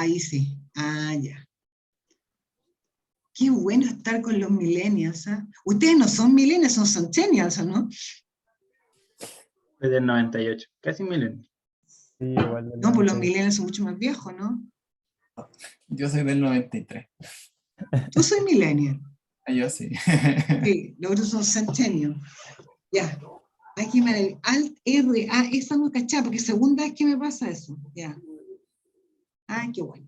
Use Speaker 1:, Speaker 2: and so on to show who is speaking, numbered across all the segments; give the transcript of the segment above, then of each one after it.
Speaker 1: ahí sí. Ah, ya. Qué bueno estar con los millennials, ¿eh? Ustedes no son millennials, son centennials, ¿o no?
Speaker 2: Soy del 98, casi milenio.
Speaker 3: Sí, igual del
Speaker 1: No, pues los
Speaker 3: 98.
Speaker 1: millennials son mucho más viejos, ¿no?
Speaker 4: Yo soy del 93.
Speaker 1: Tú soy millennial.
Speaker 4: Yo sí.
Speaker 1: Sí, los otros son centennials. Ya. Aquí me Alt R. Ah, esa no cachaba, porque segunda vez que me pasa eso. Ya. Ah, qué bueno.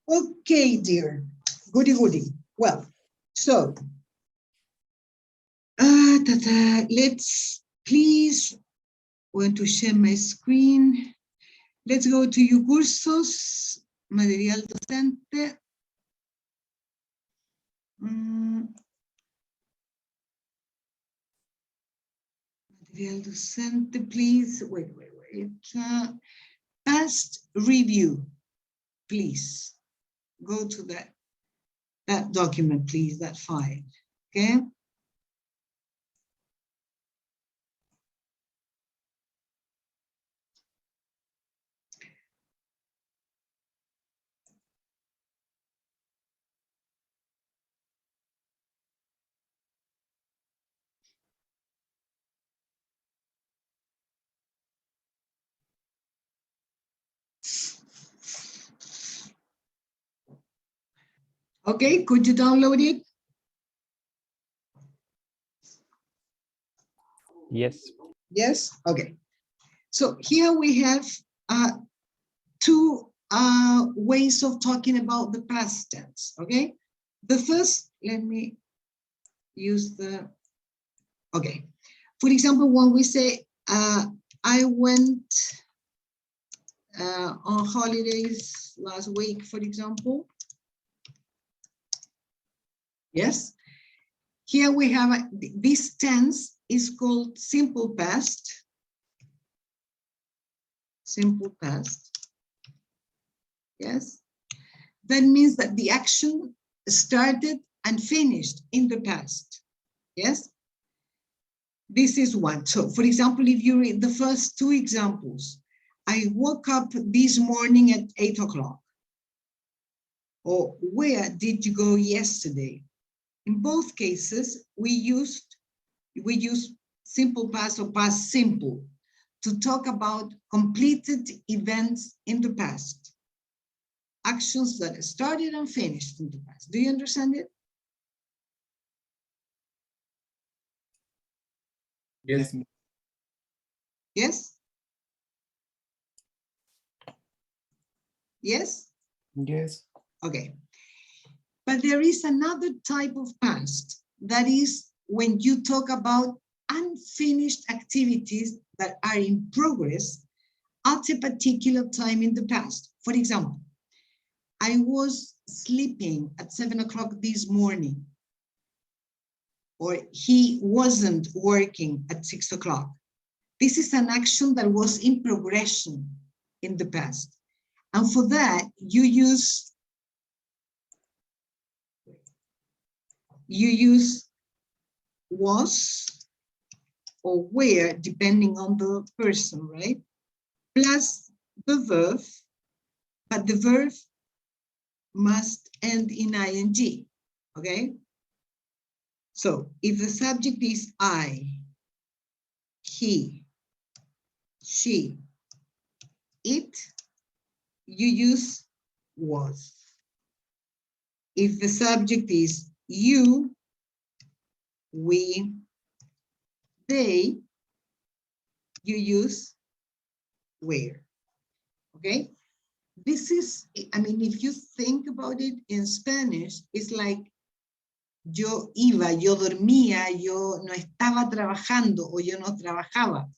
Speaker 1: Okay, dear. Goody, goody. Well, so, let's please want to share my screen. Let's go to your cursos, material docente. Material docente, please. Wait. Past review, please. Go to that document, please, that file, okay? Okay, could you download it?
Speaker 3: Yes.
Speaker 1: Yes, okay. So here we have two ways of talking about the past tense, okay? The first, let me use okay. For example, when we say, I went on holidays last week, for example. Yes. Here we have, this tense is called simple past. Simple past. Yes. That means that the action started and finished in the past. Yes. This is one. So for example, if you read the first two examples, I woke up this morning at 8 o'clock. Or where did you go yesterday? In both cases, we use simple past or past simple to talk about completed events in the past. Actions that started and finished in the past. Do you understand it?
Speaker 2: Yes.
Speaker 1: Yes? Yes?
Speaker 4: Yes.
Speaker 1: Okay. But there is another type of past that is when you talk about unfinished activities that are in progress at a particular time in the past. For example, I was sleeping at 7 o'clock this morning, or he wasn't working at 6 o'clock. This is an action that was in progression in the past. And for that, you use was or where, depending on the person, right? Plus the verb, but the verb must end in ing, okay? So if the subject is I, he, she, it, you use was. If the subject is you, we, they, you use where, okay? This is, I mean, if you think about it in Spanish, it's like yo iba, yo dormía, yo no estaba trabajando o yo no trabajaba.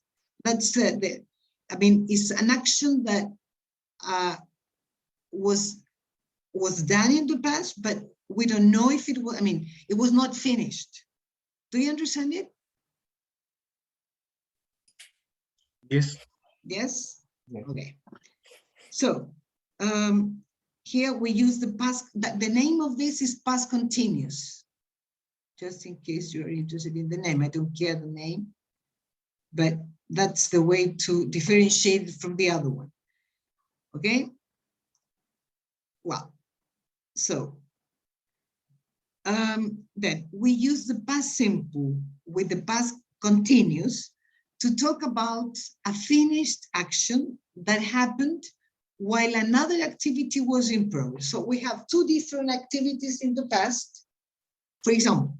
Speaker 1: That's I mean, it's an action that was done in the past, but we don't know if it was, I mean, it was not finished. Do you understand it?
Speaker 2: Yes.
Speaker 1: Yes?
Speaker 4: Yes.
Speaker 1: Okay. So here we use the past, the name of this is past continuous. Just in case you're interested in the name, I don't care the name, but that's the way to differentiate it from the other one. Okay? well, so then we use the past simple with the past continuous to talk about a finished action that happened while another activity was in progress. So we have two different activities in the past. For example,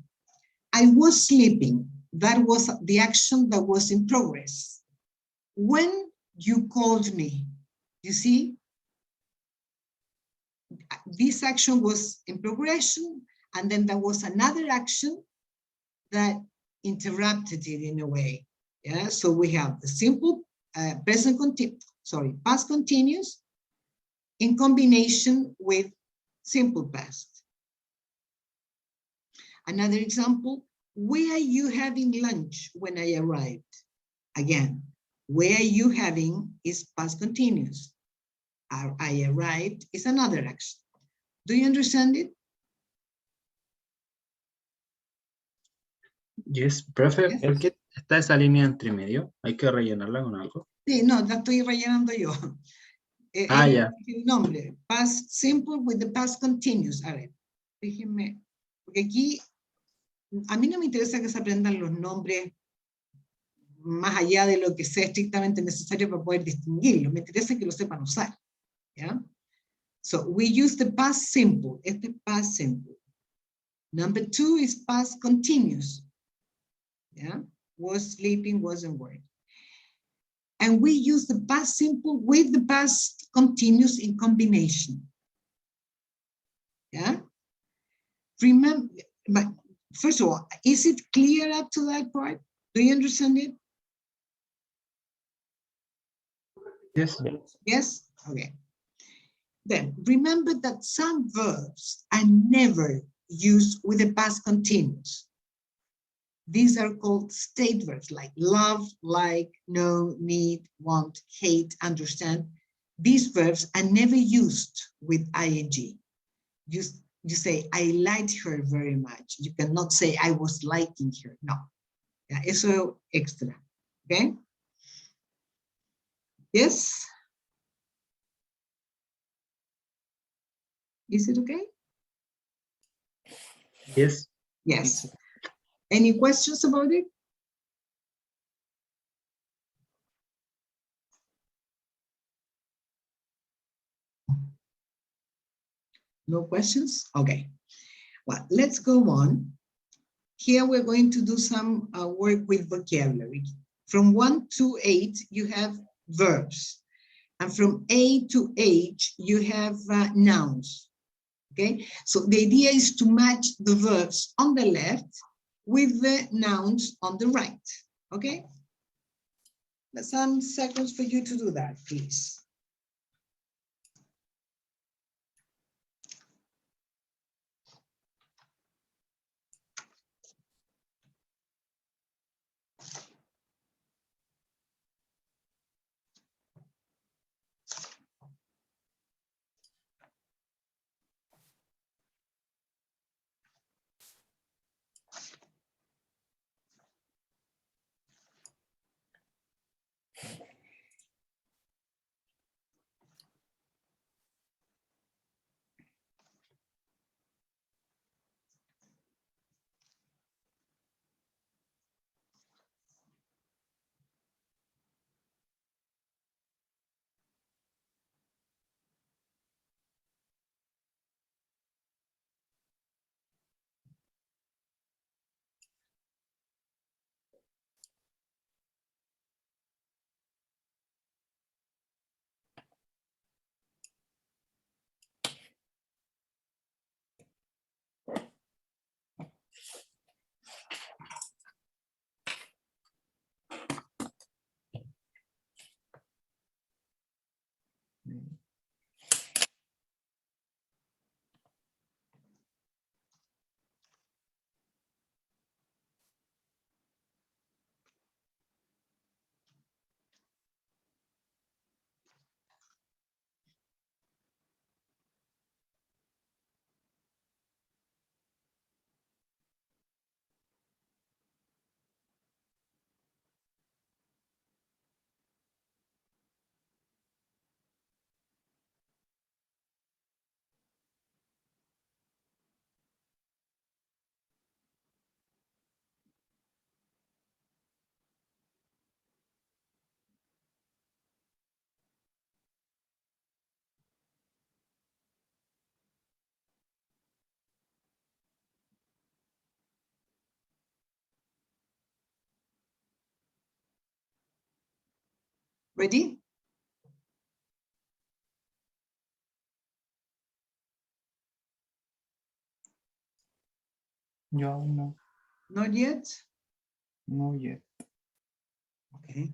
Speaker 1: I was sleeping. That was the action that was in progress. When you called me, you see, this action was in progression, and then there was another action that interrupted it in a way. Yeah, so we have the simple past continuous in combination with simple past. Another example, where are you having lunch when I arrived? Again, where are you having is past continuous. I arrived is another action. Do you understand it?
Speaker 2: Yes, profe,
Speaker 1: Yes.
Speaker 2: ¿por qué está esa línea entre medio? ¿Hay que rellenarla con algo?
Speaker 1: Sí, no, la estoy rellenando yo.
Speaker 2: Ya.
Speaker 1: El nombre, past simple with the past continuous. A ver, déjenme, porque aquí a mí no me interesa que se aprendan los nombres más allá de lo que sea estrictamente necesario para poder distinguirlo. Me interesa que lo sepan usar. ¿Ya? So we use the past simple. Este es past simple. Number 2 is past continuous. Yeah, was sleeping, wasn't working. And we use the past simple with the past continuous in combination. Yeah. Remember, but first of all, is it clear up to that part? Do you understand it?
Speaker 2: Yes.
Speaker 1: Yes? Okay. Then remember that some verbs are never used with the past continuous. These are called state verbs like love, like, know, need, want, hate, understand. These verbs are never used with ing. You say, I liked her very much. You cannot say, I was liking her. No. Yeah, eso extra. Okay? Yes? Is it okay?
Speaker 2: Yes.
Speaker 1: Yes. Any questions about it? No questions? Okay. Well, let's go on. Here we're going to do some work with vocabulary. From 1 to 8, you have verbs. And from A to H, you have nouns. Okay, so the idea is to match the verbs on the left with the nouns on the right. Okay, some seconds for you to do that, please. Ready?
Speaker 4: Yo aún no.
Speaker 1: Not yet?
Speaker 4: No yet.
Speaker 1: Okay.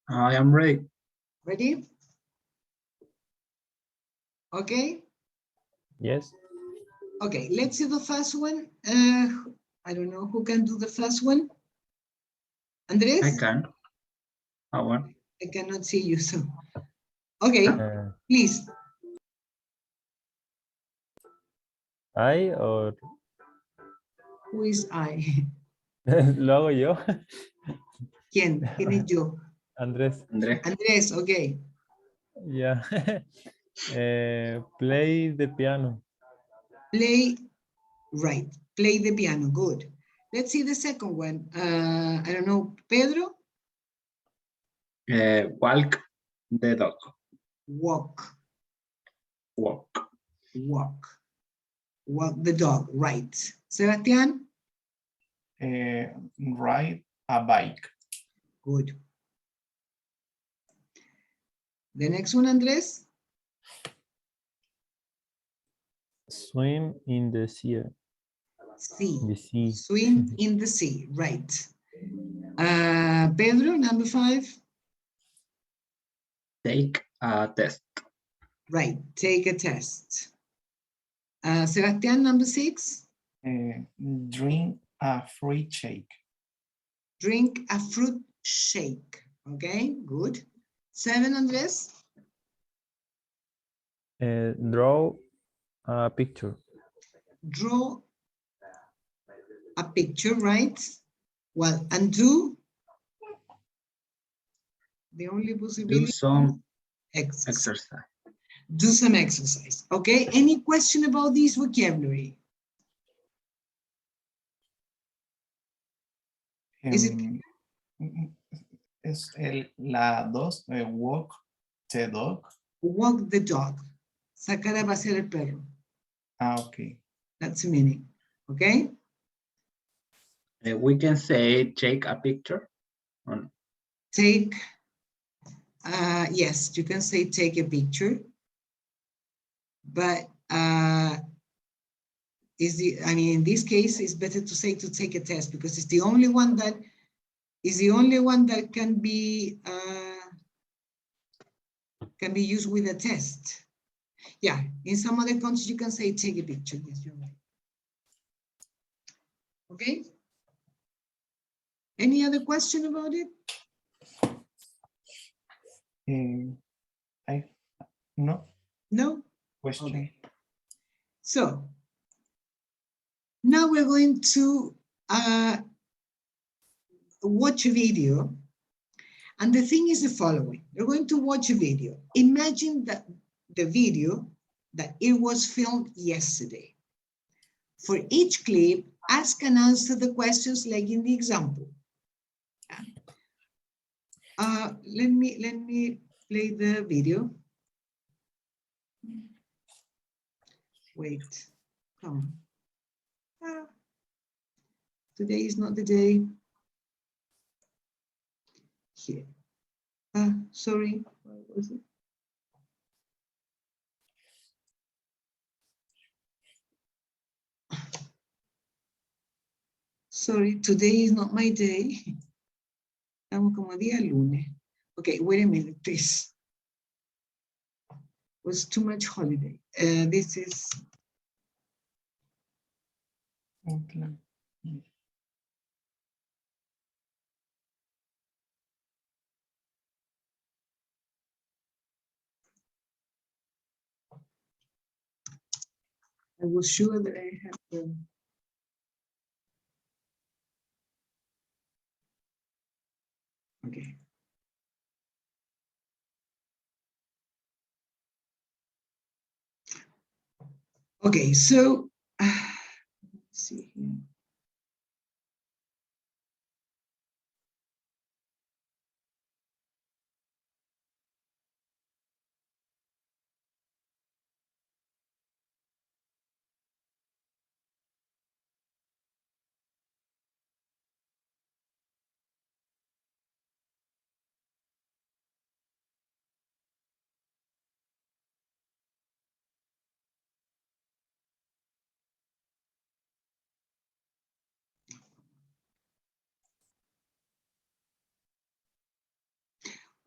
Speaker 2: I am ready.
Speaker 1: Ready? Okay.
Speaker 3: Yes.
Speaker 1: Okay, let's see the first one. I don't know who can do the first one. Andres?
Speaker 2: I can. One.
Speaker 1: I cannot see you, so. Okay,
Speaker 3: Uh,
Speaker 1: please.
Speaker 3: I or
Speaker 1: Who is I?
Speaker 3: lo hago yo.
Speaker 1: ¿Quién? ¿Quién es yo?
Speaker 3: Andrés.
Speaker 2: Andrés.
Speaker 1: Andrés, okay.
Speaker 3: Yeah. Play the piano.
Speaker 1: Play, right. Play the piano, good. Let's see the second one. I don't know, Pedro?
Speaker 2: Walk the dog.
Speaker 1: Walk,
Speaker 2: Walk.
Speaker 1: walk. Walk the dog, right. Sebastián?
Speaker 4: Ride a bike.
Speaker 1: Good. The next one, Andrés?
Speaker 3: Swim in the sea.
Speaker 1: Sea.
Speaker 3: The sea.
Speaker 1: Swim in the sea, right. Pedro, number 5.
Speaker 2: Take a test.
Speaker 1: Right, take a test. Sebastián, number 6.
Speaker 4: Drink a fruit shake.
Speaker 1: Drink a fruit shake. Okay, good. 7, Andrés.
Speaker 3: Draw a picture.
Speaker 1: Draw a picture, right? Well, and do the only
Speaker 2: Do
Speaker 1: possibility.
Speaker 2: some
Speaker 1: Exercise.
Speaker 2: exercise.
Speaker 1: Do some exercise. Okay, any question about this vocabulary? Is it
Speaker 4: Es la 2, walk the dog.
Speaker 1: walk the dog? Sacar a pasear el perro.
Speaker 4: Ok.
Speaker 1: That's the meaning. Okay.
Speaker 2: We can say take a picture. On
Speaker 1: Take, yes, you can say take a picture, but I mean, in this case, it's better to say to take a test because it's the only one that can be used with a test. Yeah, in some other countries you can say take a picture. Yes, you're right. Okay. Any other question about it?
Speaker 4: No
Speaker 1: No.
Speaker 4: question.
Speaker 1: Okay. So Now we're going to watch a video. And the thing is the following. We're going to watch a video. Imagine that the video that it was filmed yesterday. For each clip, ask and answer the questions like in the example. Let me play the video. Wait, come on. Today is not the day. Here. Sorry, what was it? Sorry, today is not my day. Estamos como día lunes. Okay, wait a minute, please. Was too much holiday. This is.
Speaker 4: Okay.
Speaker 1: I was sure that I had the. Okay. Okay, so let's see here.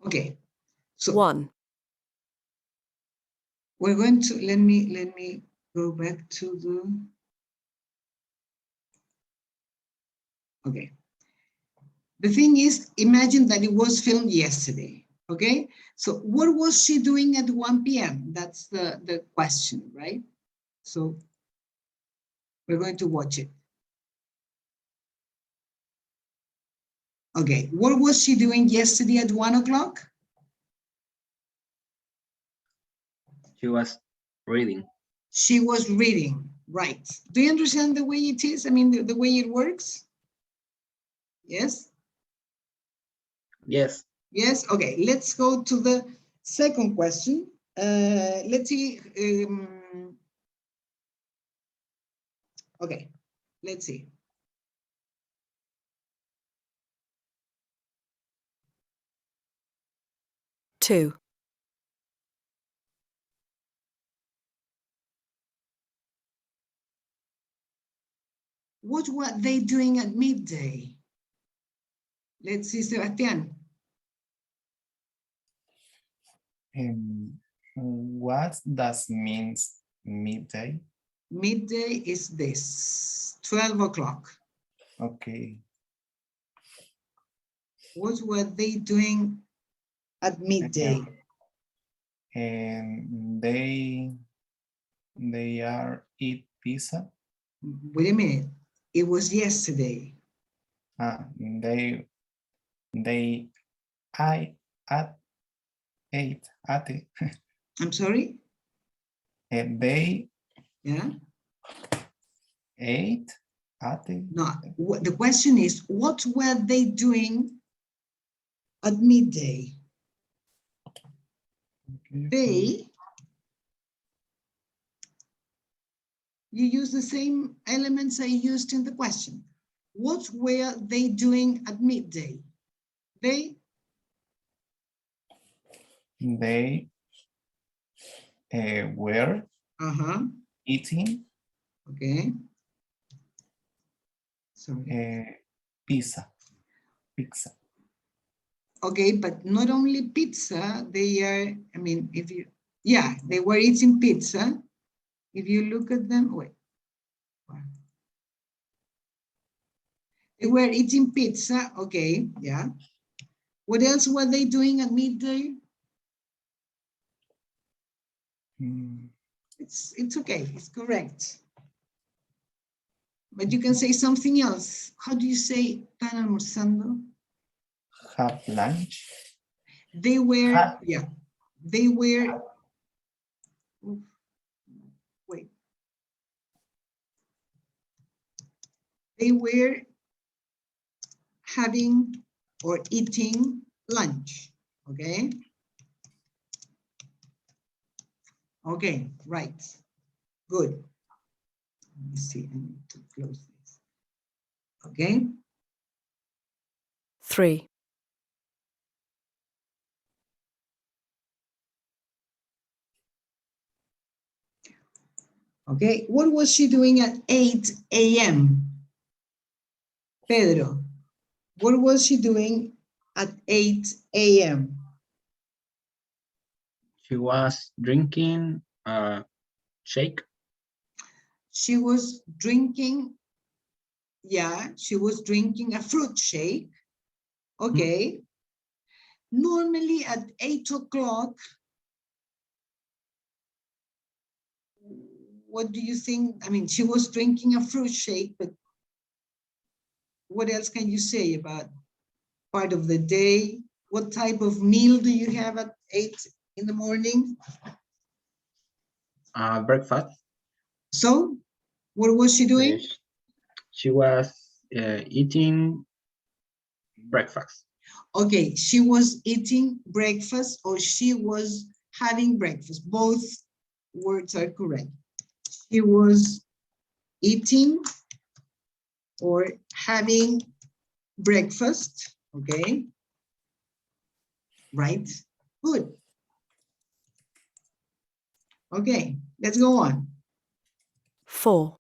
Speaker 1: Okay, so
Speaker 5: 1,
Speaker 1: we're going to let me go back to the. Okay. The thing is, imagine that it was filmed yesterday. Okay, so what was she doing at 1 p.m.? That's the question, right? So we're going to watch it. Okay, what was she doing yesterday at 1 o'clock?
Speaker 2: She was reading.
Speaker 1: She was reading, right? Do you understand the way it is? I mean, the way it works? Yes?
Speaker 2: Yes.
Speaker 1: Yes, okay, let's go to the second question. Let's see. Okay, let's see.
Speaker 5: two,
Speaker 1: What were they doing at midday? Let's see, Sebastián.
Speaker 4: What does means midday?
Speaker 1: Midday is this, 12 o'clock.
Speaker 4: Okay.
Speaker 1: What were they doing at midday?
Speaker 4: And they are eat pizza.
Speaker 1: Wait a minute, it was yesterday.
Speaker 4: They I ate at it.
Speaker 1: I'm sorry?
Speaker 4: And they
Speaker 1: Yeah?
Speaker 4: ate at it.
Speaker 1: No, the question is, what were they doing at midday? They, you use the same elements I used in the question. What were they doing at midday? They
Speaker 4: were
Speaker 1: uh-huh.
Speaker 4: eating
Speaker 1: Okay. Sorry.
Speaker 4: pizza.
Speaker 1: Okay, but not only pizza, they are, I mean, if you, yeah, they were eating pizza. If you look at them, wait. They were eating pizza, okay, yeah. What else were they doing at midday? It's okay, it's correct. But you can say something else. How do you say están almorzando?
Speaker 4: Have lunch.
Speaker 1: They were,
Speaker 4: Had.
Speaker 1: yeah, they were, wait. They were having or eating lunch, okay? Okay, right, good. Let me see, I need to close this. Okay,
Speaker 5: 3,
Speaker 1: okay. What was she doing at 8 a.m.? Pedro, what was she doing at 8 a.m.?
Speaker 2: She was drinking a shake.
Speaker 1: She was drinking, yeah, she was drinking a fruit shake. Okay. Normally at 8 o'clock, what do you think? I mean, she was drinking a fruit shake, but what else can you say about part of the day? What type of meal do you have at 8 in the morning?
Speaker 2: Breakfast.
Speaker 1: So, what was she doing?
Speaker 2: She was eating breakfast.
Speaker 1: Okay, she was eating breakfast or she was having breakfast. Both words are correct. She was eating or having breakfast, okay? Right, good. Okay, let's go on.
Speaker 5: 4,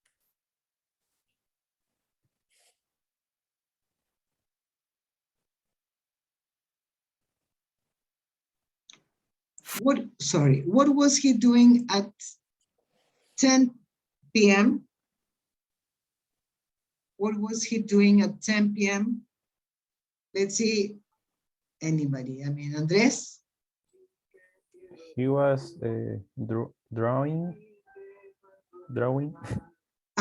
Speaker 1: What was he doing at 10 p.m.? What was he doing at 10 p.m.? Let's see, anybody, I mean, Andres?
Speaker 3: He was drawing.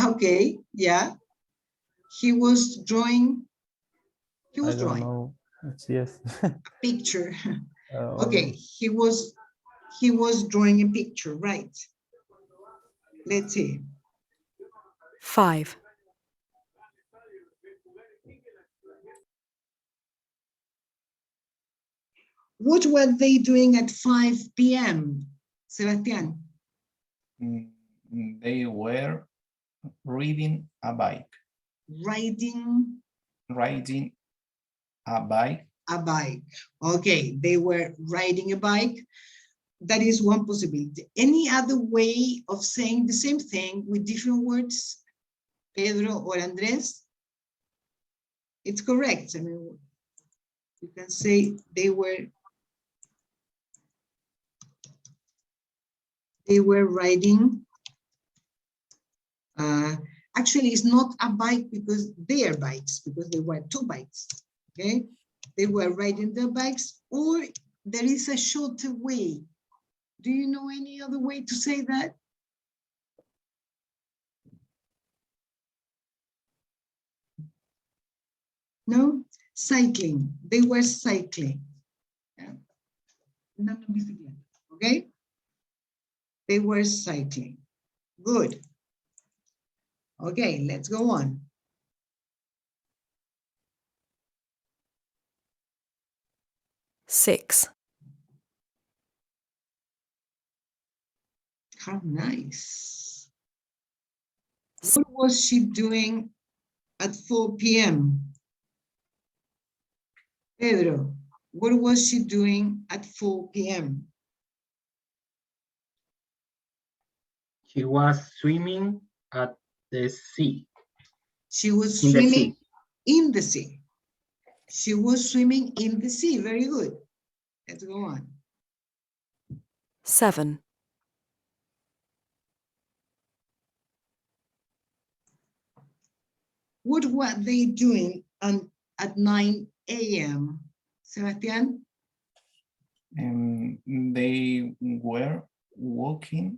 Speaker 1: Okay, yeah. He was drawing, he
Speaker 3: I
Speaker 1: was
Speaker 3: don't
Speaker 1: drawing
Speaker 3: know. Yes.
Speaker 1: a picture.
Speaker 3: Or
Speaker 1: Okay, he was drawing a picture, right? Let's see.
Speaker 5: 5,
Speaker 1: What were they doing at 5 p.m., Sebastián?
Speaker 4: They were riding a bike.
Speaker 1: Riding
Speaker 4: Riding a bike.
Speaker 1: a bike. Okay, they were riding a bike. That is one possibility. Any other way of saying the same thing with different words, Pedro or Andres? It's correct. I mean, you can say they were riding. Actually, it's not a bike because they are bikes, because they were two bikes. Okay, they were riding their bikes, or there is a shorter way. Do you know any other way to say that? No? Cycling. They were cycling. Yeah. Okay? They were cycling. Good. Okay, let's go on.
Speaker 5: Six,
Speaker 1: How nice. What was she doing at 4 p.m.? Pedro, what was she doing at 4 p.m.?
Speaker 2: She was swimming at the sea.
Speaker 1: She was
Speaker 2: In the
Speaker 1: swimming
Speaker 2: sea.
Speaker 1: in the sea. She was swimming in the sea. Very good. Let's go on.
Speaker 5: 7,
Speaker 1: What were they doing at 9 a.m.? Sebastián?
Speaker 4: They were walking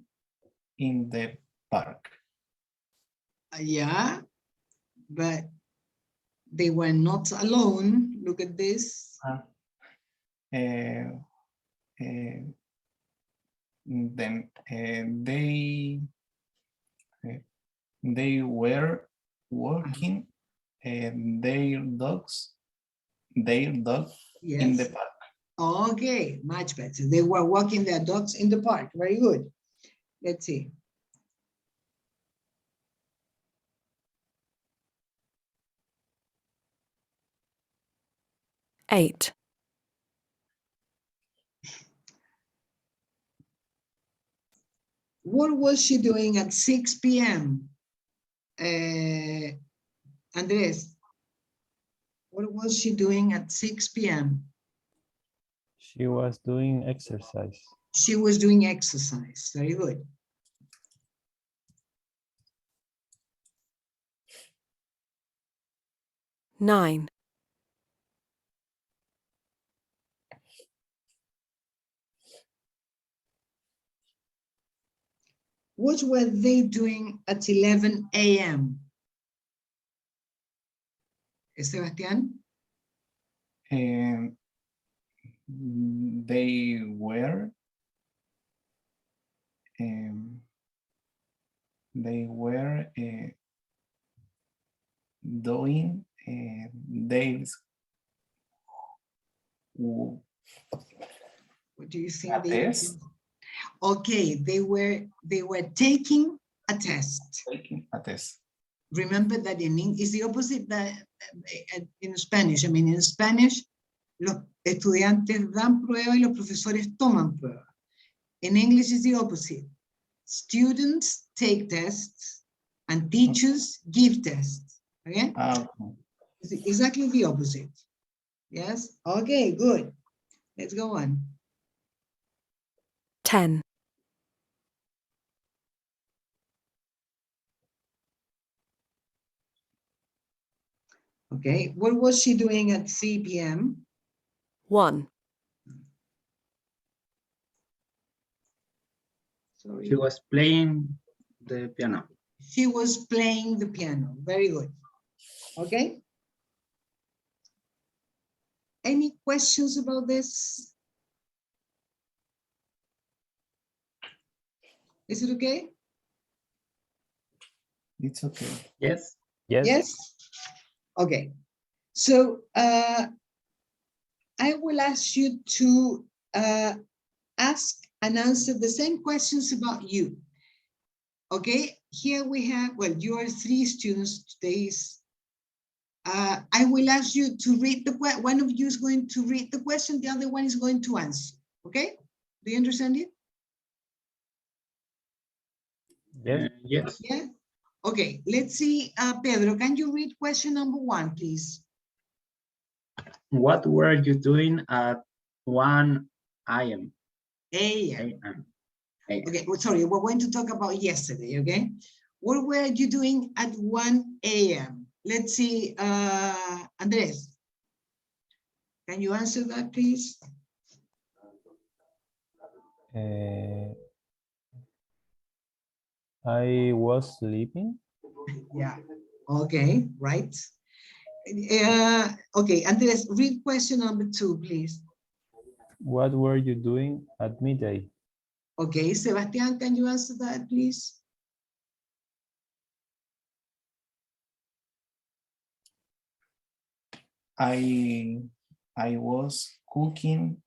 Speaker 4: in the park.
Speaker 1: Yeah. but they were not alone. Look at this.
Speaker 4: Then they were walking their dog in the
Speaker 1: Yes.
Speaker 4: park.
Speaker 1: Okay, much better. They were walking their dogs in the park. Very good. Let's see.
Speaker 5: Eight.
Speaker 1: What was she doing at 6 p.m.? Andres, what was she doing at 6 p.m.?
Speaker 3: She was doing exercise.
Speaker 1: She was doing exercise. Very good.
Speaker 5: Nine.
Speaker 1: What were they doing at 11 a.m.? Sebastián?
Speaker 4: And they were doing their
Speaker 1: What do you think?
Speaker 4: test.
Speaker 1: Okay, they were taking a test.
Speaker 4: Taking a test.
Speaker 1: Remember that in English is the opposite that in Spanish. I mean, in Spanish, los estudiantes dan prueba y los profesores toman prueba. In English is the opposite. Students take tests and teachers give tests. Okay? It's exactly the opposite. Yes? Okay, good. Let's go on.
Speaker 5: 10.
Speaker 1: Okay, what was she doing at 3 p.m.?
Speaker 5: 1.
Speaker 1: Sorry.
Speaker 2: She was playing the piano.
Speaker 1: She was playing the piano. Very good. Okay. Any questions about this? Is it okay?
Speaker 4: It's okay.
Speaker 2: Yes.
Speaker 3: Yes.
Speaker 1: Yes? Okay. So I will ask you to ask and answer the same questions about you. Okay, here we have, well, you are 3 students today. I will ask you to read the question. One of you is going to read the question, the other one is going to answer. Okay, do you understand it?
Speaker 3: Yes.
Speaker 2: Yes.
Speaker 1: Yeah. Okay, let's see. Pedro, can you read question number 1, please?
Speaker 2: What were you doing at 1 a.m.?
Speaker 1: A.m. Okay, well, sorry, we're going to talk about yesterday, okay? What were you doing at 1 a.m.? Let's see, Andres. Can you answer that, please?
Speaker 3: I was sleeping.
Speaker 1: Yeah, okay, right. Okay, Andres, read question number 2, please.
Speaker 3: What were you doing at midday?
Speaker 1: Okay, Sebastian, can you answer that, please?
Speaker 4: I was cooking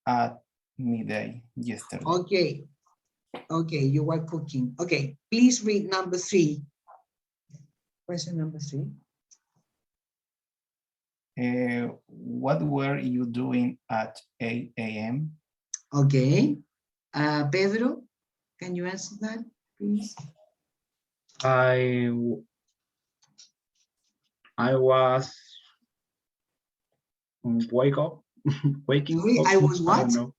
Speaker 4: at midday yesterday.
Speaker 1: Okay, okay, you were cooking. Okay, please read number 3. Question number 3.
Speaker 4: What were you doing at 8 a.m.?
Speaker 1: Okay, Pedro, can you answer that, please?
Speaker 2: I was waking
Speaker 1: Sorry,
Speaker 2: up.
Speaker 1: I was what?
Speaker 2: I don't know.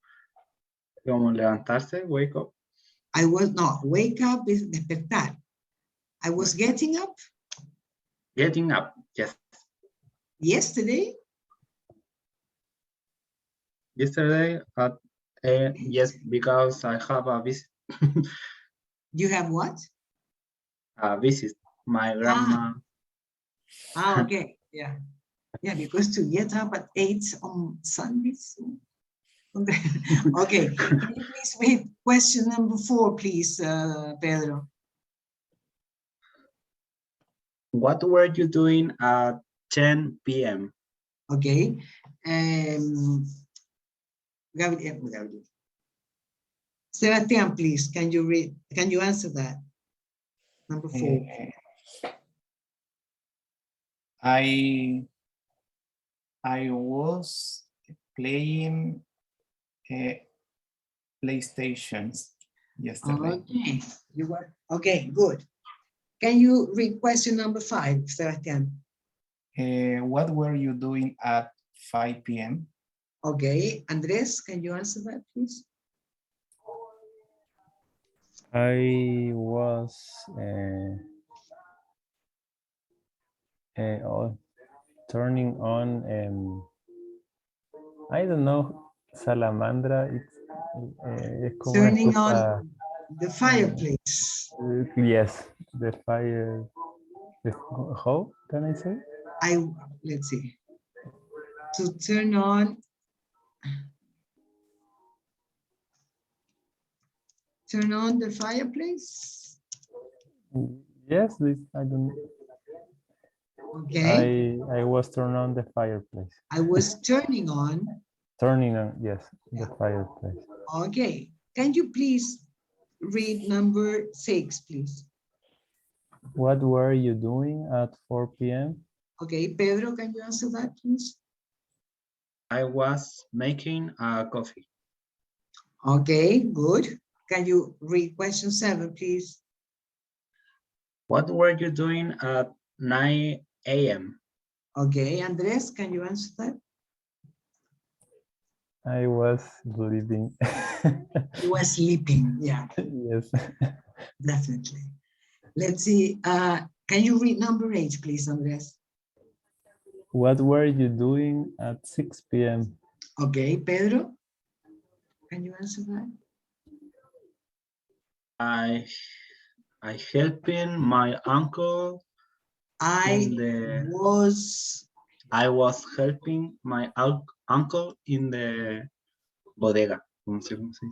Speaker 2: Como levantarse, wake up.
Speaker 1: I was not, wake up is despertar. I was getting up
Speaker 2: Getting up, yes.
Speaker 1: yesterday.
Speaker 2: Yesterday at yes, because I have a visit.
Speaker 1: You have what?
Speaker 2: A visit. My grandma
Speaker 1: Ah, okay, yeah. Yeah, because to get up at 8 on Sundays. Okay, okay. Can you please read question number 4, please, Pedro?
Speaker 2: What were you doing at 10 p.m.?
Speaker 1: Okay. Gabriel. Sebastian, please, can you answer that? Number 4.
Speaker 4: I was playing PlayStations yesterday.
Speaker 1: Okay, you were, okay, good. Can you read question number 5, Sebastian?
Speaker 4: What were you doing at 5 p.m.?
Speaker 1: Okay, Andres, can you answer that, please?
Speaker 3: I was turning on I don't know, salamandra. Es como una
Speaker 1: Turning on
Speaker 3: cosa,
Speaker 1: the fireplace.
Speaker 3: yes, the fire. How can I say?
Speaker 1: Let's see. To turn on. Turn on the fireplace.
Speaker 3: Yes, I don't.
Speaker 1: Okay.
Speaker 3: I was turning on the fireplace.
Speaker 1: I was turning on.
Speaker 3: Turning on, yes, the fireplace.
Speaker 1: Okay. Can you please read number 6, please?
Speaker 3: What were you doing at 4 p.m.?
Speaker 1: Okay, Pedro, can you answer that, please?
Speaker 2: I was making a coffee.
Speaker 1: Okay, good. Can you read question 7, please?
Speaker 2: What were you doing at 9 a.m.?
Speaker 1: Okay, Andres, can you answer that?
Speaker 3: I was sleeping.
Speaker 1: You were sleeping, yeah.
Speaker 3: Yes.
Speaker 1: Definitely. Let's see. Can you read number 8, please, Andres?
Speaker 3: What were you doing at 6 p.m.?
Speaker 1: Okay, Pedro, can you answer that?
Speaker 2: I helping my uncle.
Speaker 1: I
Speaker 2: was helping my uncle in the bodega.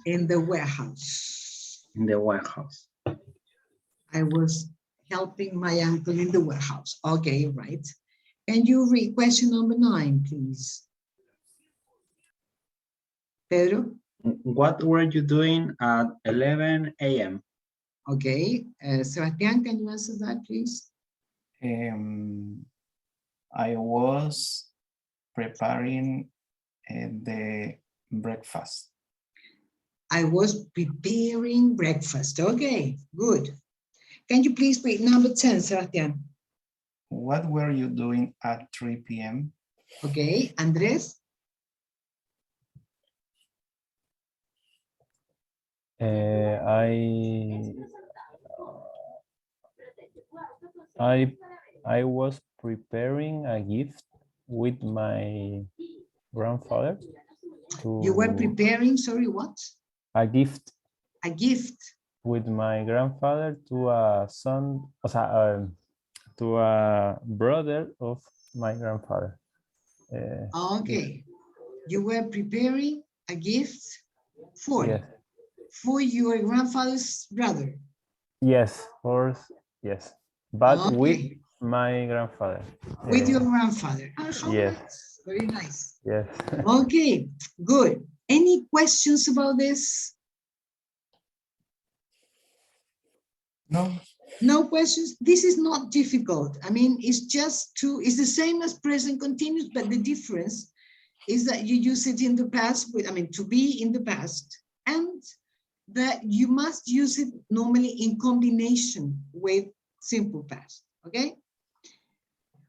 Speaker 1: in the warehouse.
Speaker 2: In the warehouse.
Speaker 1: I was helping my uncle in the warehouse. Okay, right. Can you read question number 9, please? Pedro?
Speaker 2: What were you doing at 11 a.m.?
Speaker 1: Okay. Sebastian, can you answer that, please?
Speaker 4: I was preparing the breakfast.
Speaker 1: I was preparing breakfast. Okay, good. Can you please read number 10, Sebastian?
Speaker 4: What were you doing at 3 p.m.?
Speaker 1: Okay, Andres?
Speaker 3: I was preparing a gift with my grandfather.
Speaker 1: You were preparing, sorry, what?
Speaker 3: A gift.
Speaker 1: A gift.
Speaker 3: With my grandfather to a son, to a brother of my grandfather.
Speaker 1: Okay. You were preparing a gift for,
Speaker 3: yes.
Speaker 1: For your grandfather's brother.
Speaker 3: Yes, yes. But
Speaker 1: okay.
Speaker 3: With my grandfather.
Speaker 1: With your grandfather. Oh,
Speaker 3: yes.
Speaker 1: Nice. Very nice.
Speaker 3: Yes.
Speaker 1: Okay, good. Any questions about this?
Speaker 4: No.
Speaker 1: No questions? This is not difficult. I mean, it's the same as present continuous, but the difference is that you use it in the past to be in the past, and that you must use it normally in combination with simple past, okay?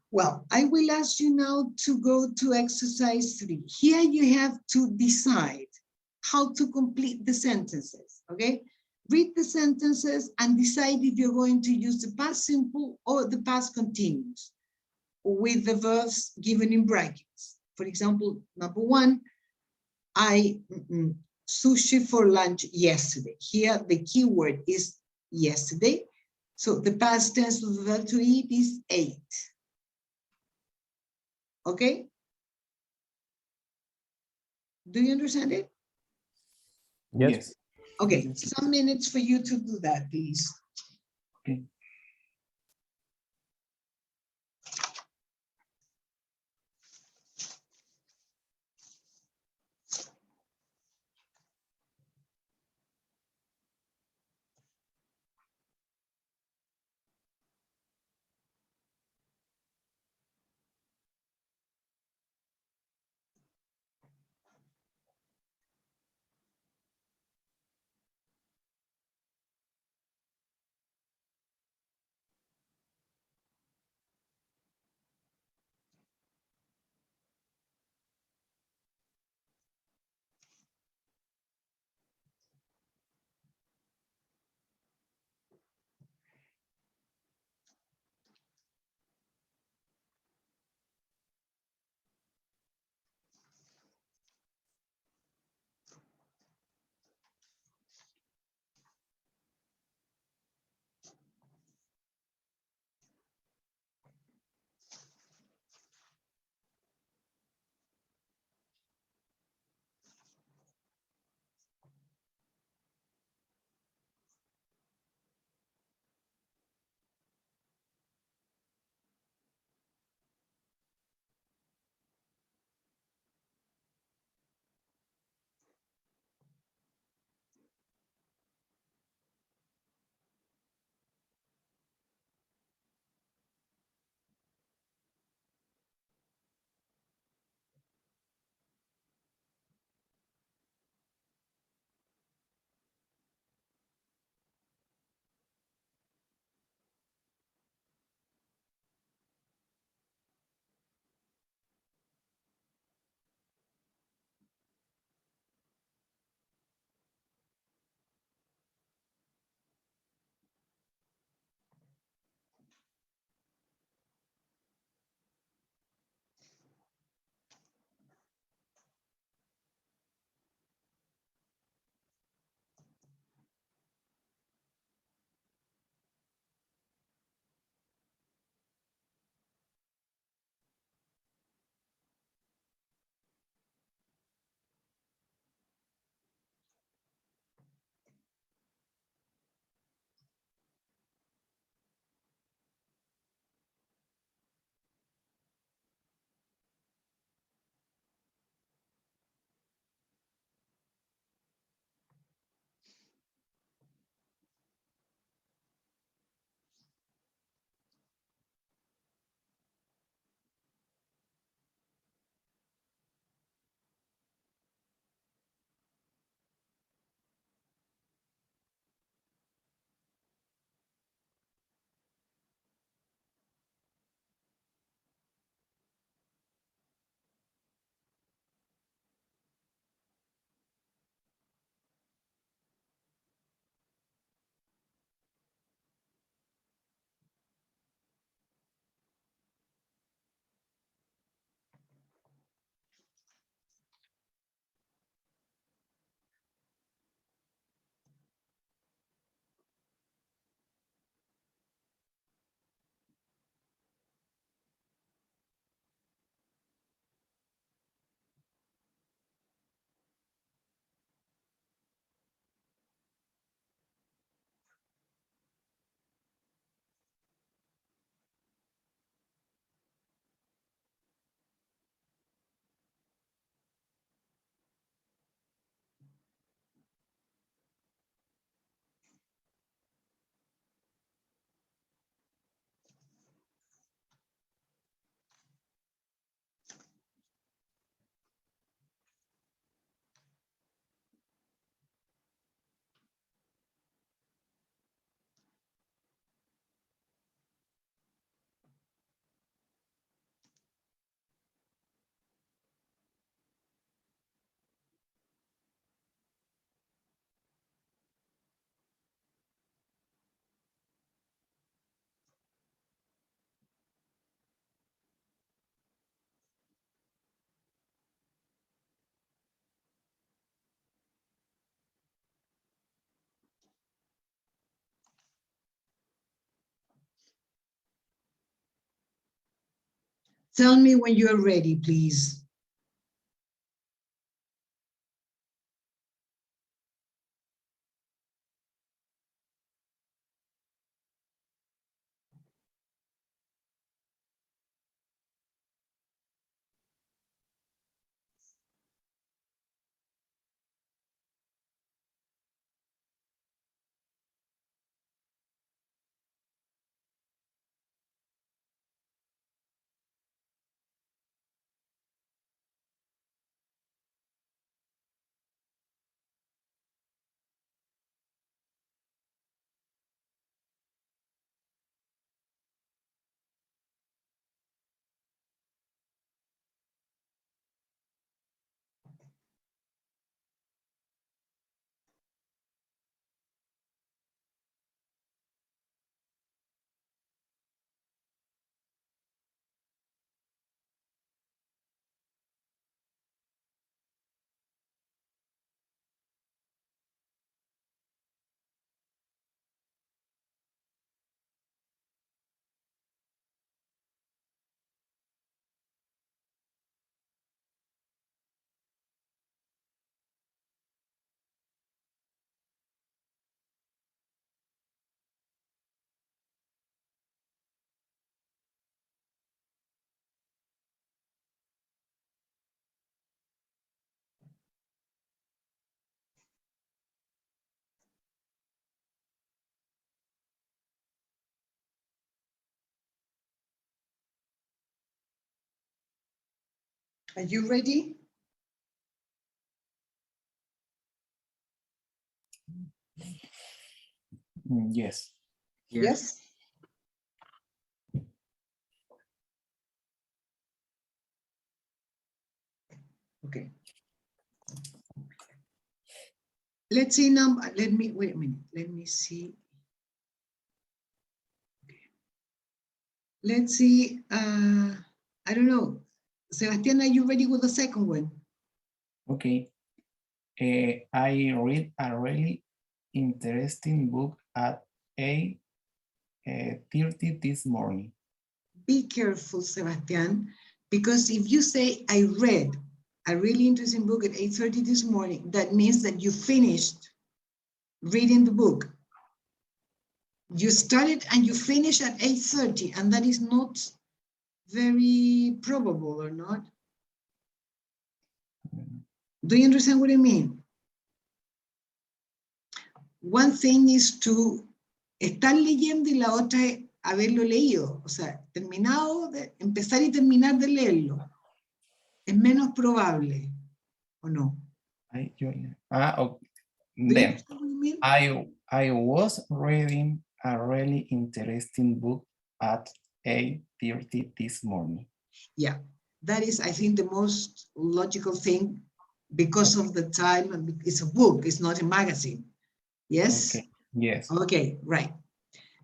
Speaker 1: Well, I will ask you now to go to exercise 3. Here you have to decide how to complete the sentences, okay? Read the sentences and decide if you're going to use the past simple or the past continuous with the verbs given in brackets. For example, number 1, I sushi for lunch yesterday. Here, the key word is yesterday. So the past tense of the verb to eat is ate. Okay? Do you understand it?
Speaker 3: Yes.
Speaker 1: Okay, some minutes for you to do that, please.
Speaker 4: Okay.
Speaker 1: Tell me when you're ready, please. Are you ready?
Speaker 4: Yes.
Speaker 1: Yes. Okay. Let's see number. Let me wait a minute. Let me see. Let's see. I don't know. Sebastian, are you ready with the second one?
Speaker 4: Okay. I read a really interesting book at 8:30 this morning.
Speaker 1: Be careful, Sebastian, because if you say, I read a really interesting book at 8:30 this morning, that means that you finished reading the book. You started and you finish at 8:30, and that is not very probable, or not? Do you understand what I mean? One thing is to estar leyendo y la otra es haberlo leído, o sea, terminado de empezar y terminar de leerlo. Es menos probable, ¿o no?
Speaker 4: Okay.
Speaker 1: Do you
Speaker 4: Then
Speaker 1: understand what I mean?
Speaker 4: I was reading a really interesting book at 8:30 this morning.
Speaker 1: Yeah, that is, I think, the most logical thing because of the time. And it's a book, it's not a magazine. Yes?
Speaker 4: Okay. Yes.
Speaker 1: Okay, right.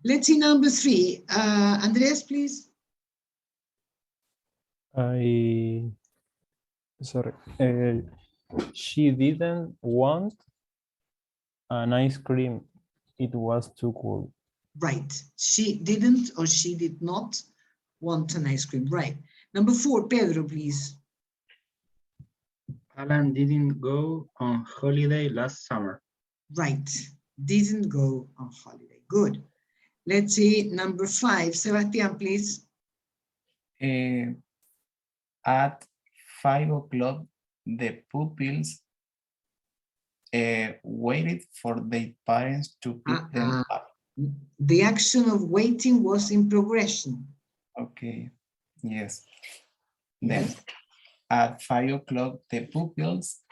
Speaker 1: Let's see number 3. Andres, please.
Speaker 3: Sorry. She didn't want an ice cream. It was too cold.
Speaker 1: Right. She didn't or she did not want an ice cream. Right. Number 4, Pedro, please.
Speaker 2: Alan didn't go on holiday last summer.
Speaker 1: Right. Didn't go on holiday. Good. Let's see number 5. Sebastian, please.
Speaker 4: At 5 o'clock, the pupils waited for their parents to pick them up.
Speaker 1: The action of waiting was in progression.
Speaker 4: Okay. Yes.
Speaker 1: Yes.
Speaker 4: Then at 5 o'clock, the pupils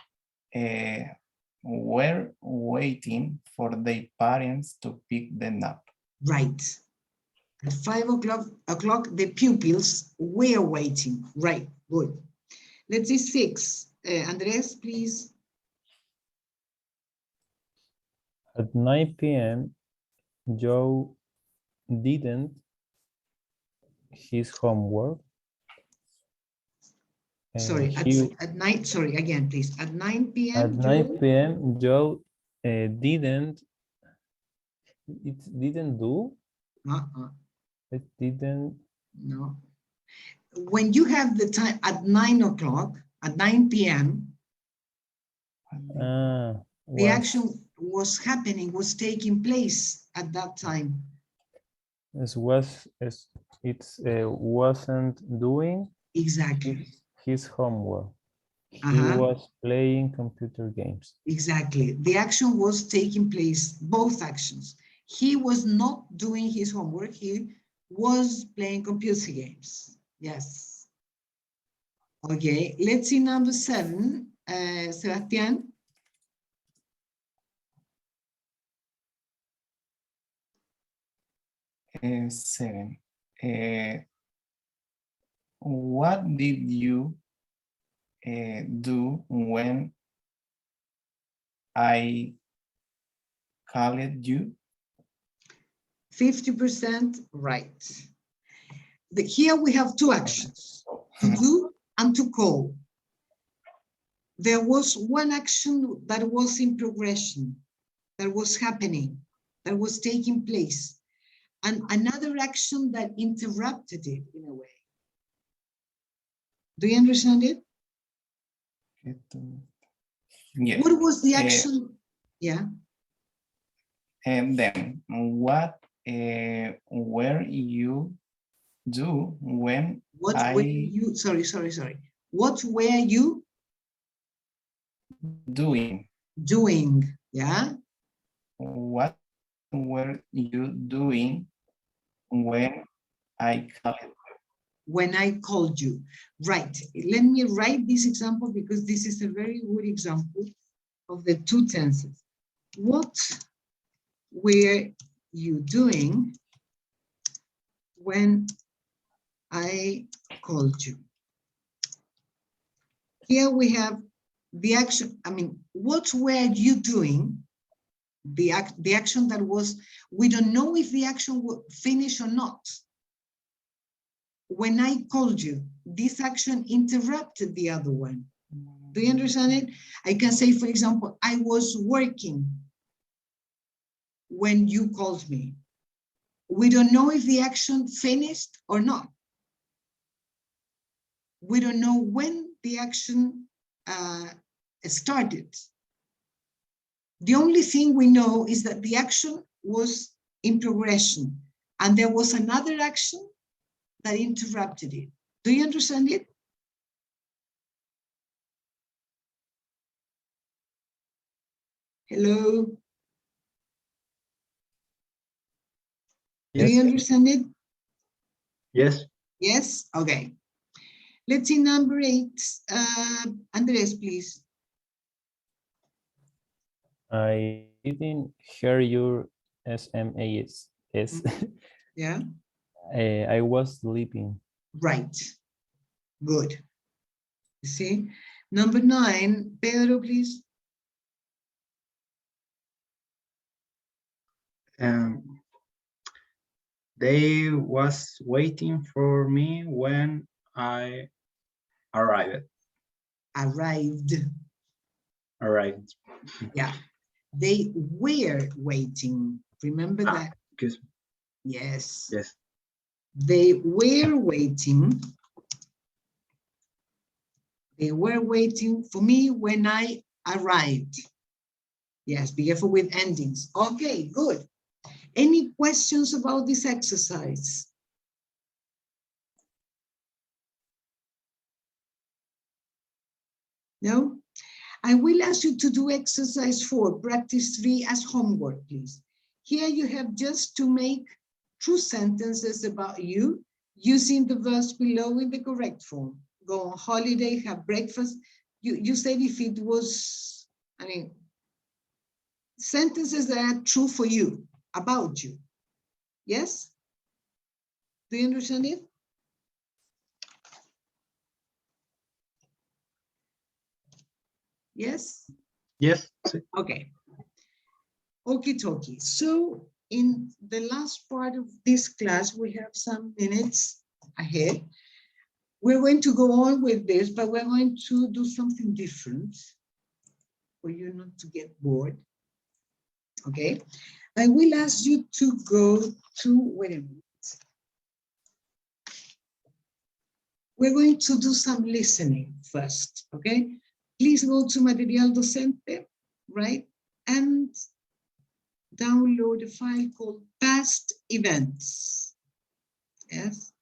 Speaker 4: were waiting for their parents to pick them up.
Speaker 1: Right. At 5 o'clock, the pupils were waiting. Right. Good. Let's see 6. Andres, please.
Speaker 3: At 9 p.m., Joe didn't his homework.
Speaker 1: Sorry, at night. Sorry, again, please. At 9 p.m.
Speaker 3: At 9 p.m., Joe didn't do.
Speaker 1: Uh-uh.
Speaker 3: It didn't.
Speaker 1: No. when you have the time at 9 o'clock, at 9 p.m., the
Speaker 3: Was,
Speaker 1: action was happening, was taking place at that time.
Speaker 3: wasn't doing
Speaker 1: Exactly.
Speaker 3: his homework. He
Speaker 1: Uh-huh.
Speaker 3: was playing computer games.
Speaker 1: Exactly. The action was taking place, both actions. He was not doing his homework. He was playing computer games. Yes. Okay, let's see number 7. Sebastian.
Speaker 4: Seven. What did you do when I called you?
Speaker 1: 50% right. Here we have two actions, to do and to call. There was one action that was in progression, that was happening, that was taking place, and another action that interrupted it in a way. Do you understand it?
Speaker 4: Yeah.
Speaker 1: What was the action? Yeah.
Speaker 4: And then what were you do when
Speaker 1: What
Speaker 4: I
Speaker 1: were you, sorry. What were you
Speaker 4: doing?
Speaker 1: doing? Yeah.
Speaker 4: What were you doing when I called?
Speaker 1: When I called you. Right. Let me write this example because this is a very good example of the two tenses. What were you doing when I called you? Here we have the action. I mean, what were you doing? The action that was, we don't know if the action will finish or not. When I called you, this action interrupted the other one. Do you understand it? I can say, for example, I was working when you called me. We don't know if the action finished or not. We don't know when the action started. The only thing we know is that the action was in progression and there was another action that interrupted it. Do you understand it? Hello? Do you understand it?
Speaker 2: Yes.
Speaker 1: Yes? Okay. Let's see number 8. Andres, please.
Speaker 3: I didn't hear your SMS.
Speaker 1: Yeah.
Speaker 3: I was sleeping.
Speaker 1: Right. Good. You see? Number 9, Pedro, please.
Speaker 2: They was waiting for me when I arrived.
Speaker 1: Arrived.
Speaker 2: Arrived.
Speaker 1: Yeah. They were waiting. Remember that?
Speaker 2: Excuse me.
Speaker 1: Yes.
Speaker 2: Yes.
Speaker 1: They were waiting. They were waiting for me when I arrived. Yes, be careful with endings. Okay, good. Any questions about this exercise? No? I will ask you to do exercise 4, practice 3 as homework, please. Here you have just to make true sentences about you using the verbs below in the correct form. Go on holiday, have breakfast. You said if it was, I mean, sentences that are true for you, about you. Yes? Do you understand it? Yes?
Speaker 2: Yes.
Speaker 1: Okay. Okie dokie. So in the last part of this class, we have some minutes ahead. We're going to go on with this, but we're going to do something different for you not to get bored. Okay. I will ask you to go to, wait a minute. we're going to do some listening first, okay? Please go to Material Docente, right? And download a file called Past Events. Yes.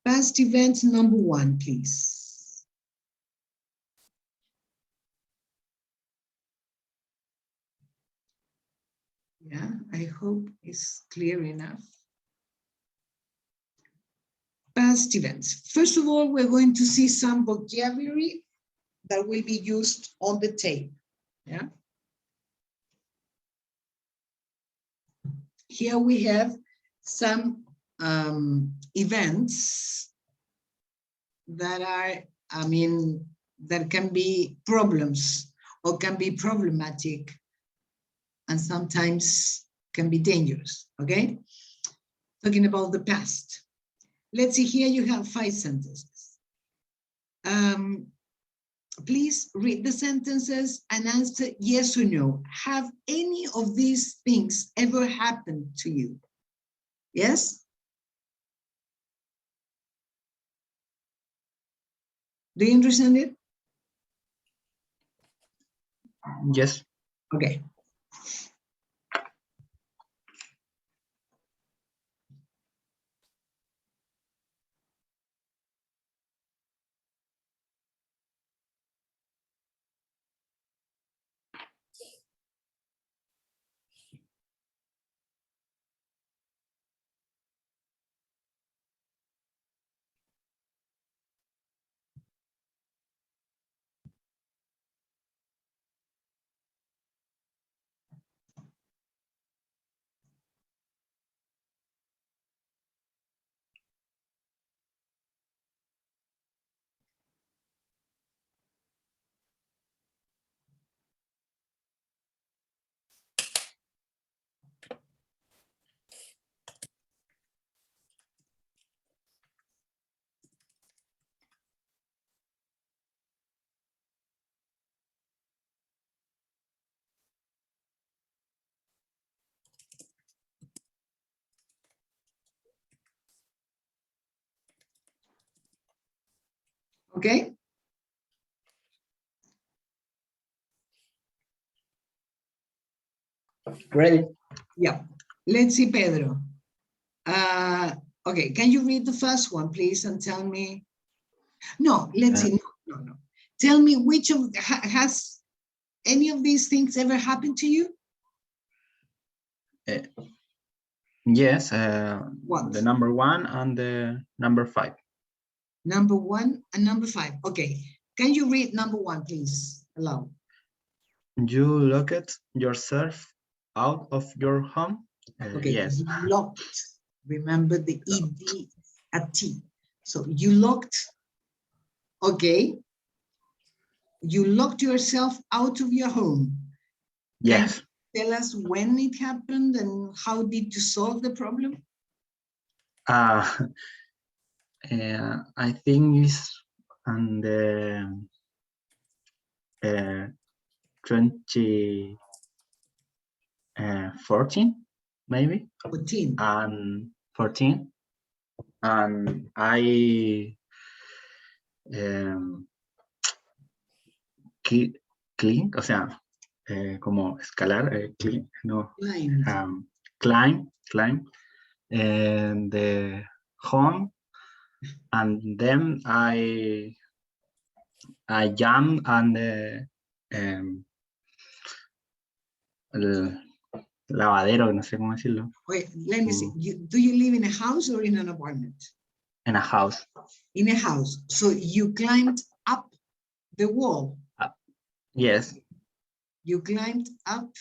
Speaker 1: Past events number 1, please. Yeah, I hope it's clear enough. Past events. First of all, we're going to see some vocabulary that will be used on the tape. Yeah. Here we have some events that are, that can be problems or can be problematic and sometimes can be dangerous, okay? Talking about the past. Let's see, here you have 5 sentences. Please read the sentences and answer yes or no. Have any of these things ever happened to you? Yes? Do you understand it?
Speaker 2: Yes.
Speaker 1: Okay. Okay.
Speaker 2: Ready?
Speaker 1: Yeah. Let's see, Pedro. Okay, can you read the first one, please, and tell me? No, let's see. No. Tell me which of has any of these things ever happened to you?
Speaker 2: Yes.
Speaker 1: What?
Speaker 2: The number 1 and the number 5.
Speaker 1: Number 1 and number 5. Okay. Can you read number 1, please? Aloud.
Speaker 2: You locked yourself out of your home?
Speaker 1: Okay.
Speaker 2: Yes.
Speaker 1: You locked. Remember the ED at T. So you locked. Okay. You locked yourself out of your home.
Speaker 2: Yes.
Speaker 1: Can you tell us when it happened and how did you solve the problem?
Speaker 2: I think it's on the 2014, maybe,
Speaker 1: 14.
Speaker 2: and 14, and I clean, o sea, como escalar, clean, no, climb, and the home, and then I jump on the el lavadero, no sé cómo decirlo.
Speaker 1: Wait, let me see. Do you live in a house or in an apartment?
Speaker 2: In a house.
Speaker 1: In a house. So you climbed up the wall.
Speaker 2: Yes.
Speaker 1: You climbed up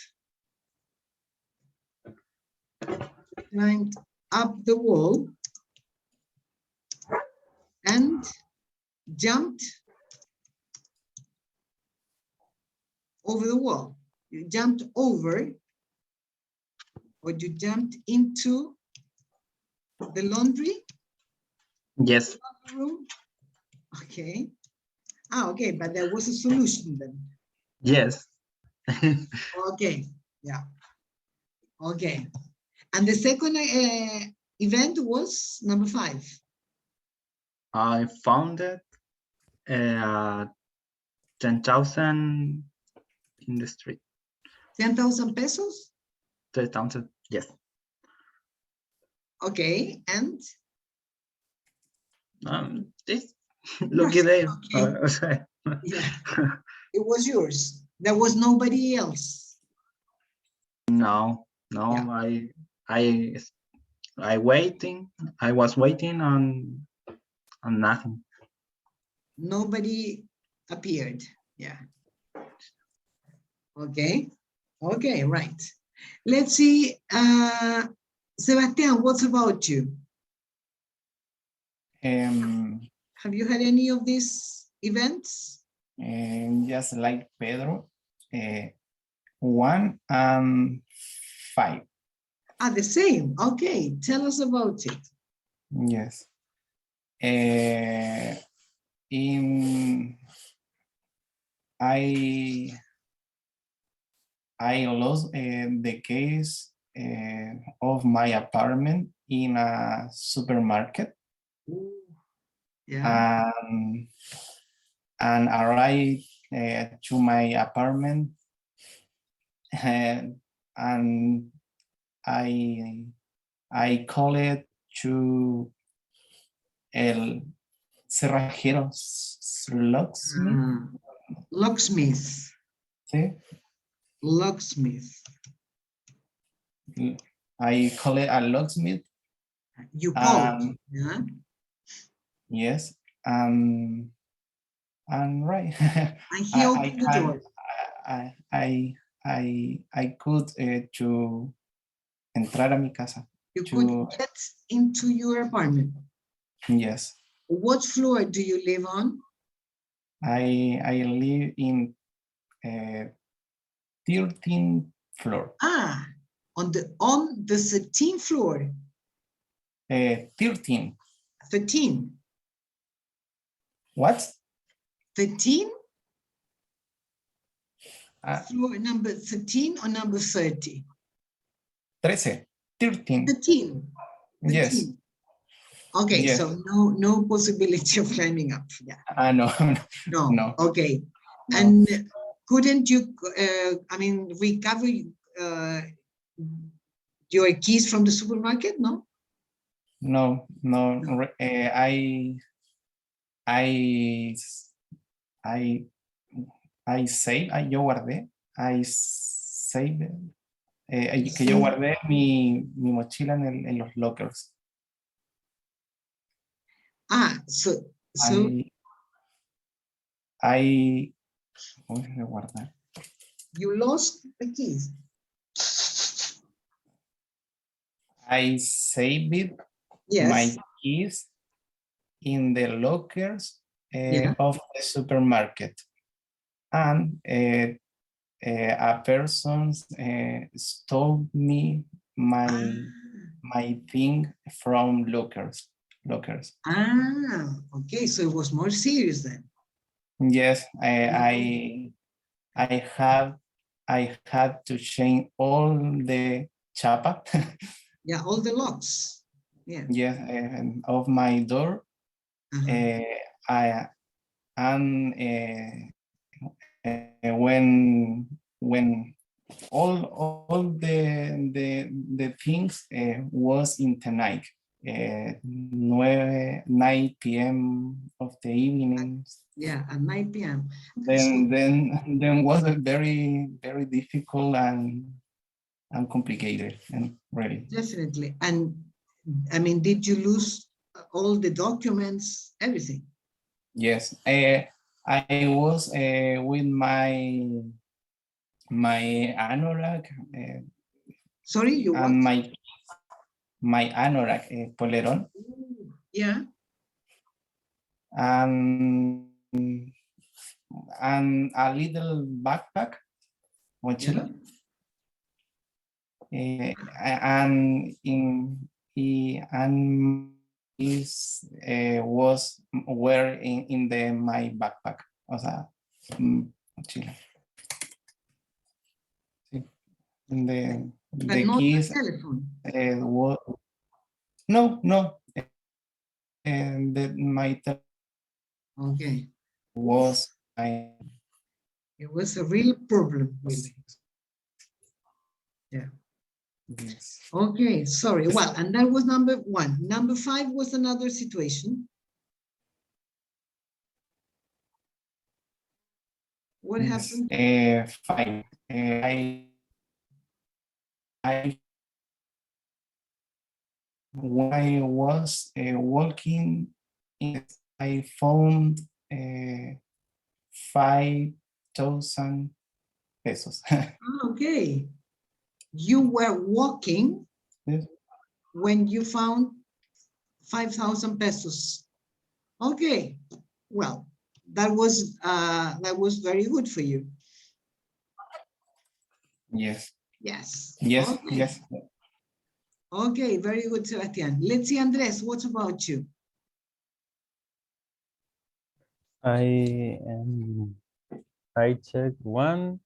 Speaker 1: the wall and jumped over the wall. You jumped over, or you jumped into the laundry?
Speaker 2: Yes.
Speaker 1: Room? Okay. Okay, but there was a solution then.
Speaker 2: Yes.
Speaker 1: Okay, yeah. Okay. And the second event was number 5.
Speaker 2: I founded 10,000 in the street.
Speaker 1: 10,000 pesos?
Speaker 2: 10,000, yes.
Speaker 1: Okay, and?
Speaker 2: This lucky day.
Speaker 1: Okay. Yeah, it was yours. There was nobody else.
Speaker 2: No,
Speaker 1: Yeah.
Speaker 2: I waiting. I was waiting on nothing.
Speaker 1: Nobody appeared. Yeah. Okay. Okay, right. Let's see. Sebastian, what about you? Have you had any of these events?
Speaker 4: Just like Pedro, 1 and 5.
Speaker 1: Ah, the same. Okay, tell us about it.
Speaker 4: Yes. I lost the keys of my apartment in a supermarket.
Speaker 1: Ooh, yeah.
Speaker 4: And arrived to my apartment, and I called it to el cerrajero locksmith.
Speaker 1: Locksmith.
Speaker 4: ¿Sí?
Speaker 1: Locksmith.
Speaker 4: I call it a locksmith.
Speaker 1: You called, yeah?
Speaker 4: Yes, and right.
Speaker 1: And he opened the door.
Speaker 4: I could to entrar a mi casa.
Speaker 1: You could get into your apartment.
Speaker 4: Yes.
Speaker 1: What floor do you live on?
Speaker 4: I live in 13th floor.
Speaker 1: Ah, on the 13th floor.
Speaker 4: 13.
Speaker 1: 13.
Speaker 4: What?
Speaker 1: 13?
Speaker 4: Floor
Speaker 1: number 13 or number 30?
Speaker 4: 13. 13.
Speaker 1: 13.
Speaker 4: Yes.
Speaker 1: Okay,
Speaker 4: yes.
Speaker 1: So no possibility of climbing up. Yeah.
Speaker 4: No.
Speaker 1: No. Okay.
Speaker 4: No.
Speaker 1: And couldn't you, recover your keys from the supermarket? No.
Speaker 4: No. I saved, yo guardé, I saved, que yo guardé mi mochila en los lockers.
Speaker 1: So
Speaker 4: guardar.
Speaker 1: You lost the keys.
Speaker 4: I saved my keys in the lockers of the supermarket, and a person stole me my thing from lockers.
Speaker 1: Okay, so it was more serious then.
Speaker 4: Yes, I had to change all the chapa.
Speaker 1: Yeah, all the locks. Yeah.
Speaker 4: Yes, of my door. When all the things was in the night, 9 p.m. of the evening.
Speaker 1: Yeah, at 9 p.m.
Speaker 4: Then was a very difficult and complicated, and really.
Speaker 1: Definitely. And did you lose all the documents, everything?
Speaker 4: Yes, I was with my anorak.
Speaker 1: Sorry, you
Speaker 4: and
Speaker 1: what?
Speaker 4: my anorak, polerón.
Speaker 1: Yeah.
Speaker 4: And a little backpack, mochila. And were in my backpack, o sea, mochila. Sí.
Speaker 1: But
Speaker 4: The
Speaker 1: not the
Speaker 4: keys
Speaker 1: telephone.
Speaker 4: was no. And my
Speaker 1: Okay.
Speaker 4: was
Speaker 1: It was a real problem, really. Yeah.
Speaker 4: yes.
Speaker 1: Okay, sorry. Well, and that was number 1. Number 5 was another situation. What
Speaker 4: Yes.
Speaker 1: happened?
Speaker 4: 5. When I was walking, I found 5,000 pesos.
Speaker 1: Okay. You were walking
Speaker 4: Yes.
Speaker 1: when you found 5,000 pesos. Okay. Well, that was very good for you.
Speaker 4: Yes.
Speaker 1: Yes.
Speaker 4: Yes.
Speaker 1: Okay.
Speaker 4: Yes.
Speaker 1: Okay, very good, Sebastian. Let's see, Andres, what about you?
Speaker 3: I checked 1,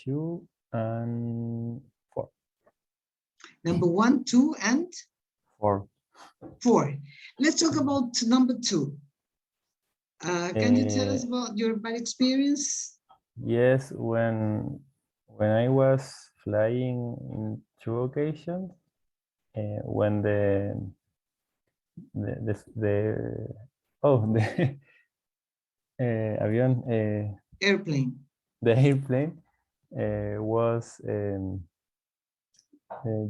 Speaker 3: 2, and 4.
Speaker 1: Number 1, 2, and
Speaker 3: 4.
Speaker 1: 4. Let's talk about number 2. Can you tell us about your bad experience?
Speaker 3: Yes, when I was flying in 2 occasions, when the avión,
Speaker 1: Airplane.
Speaker 3: the airplane was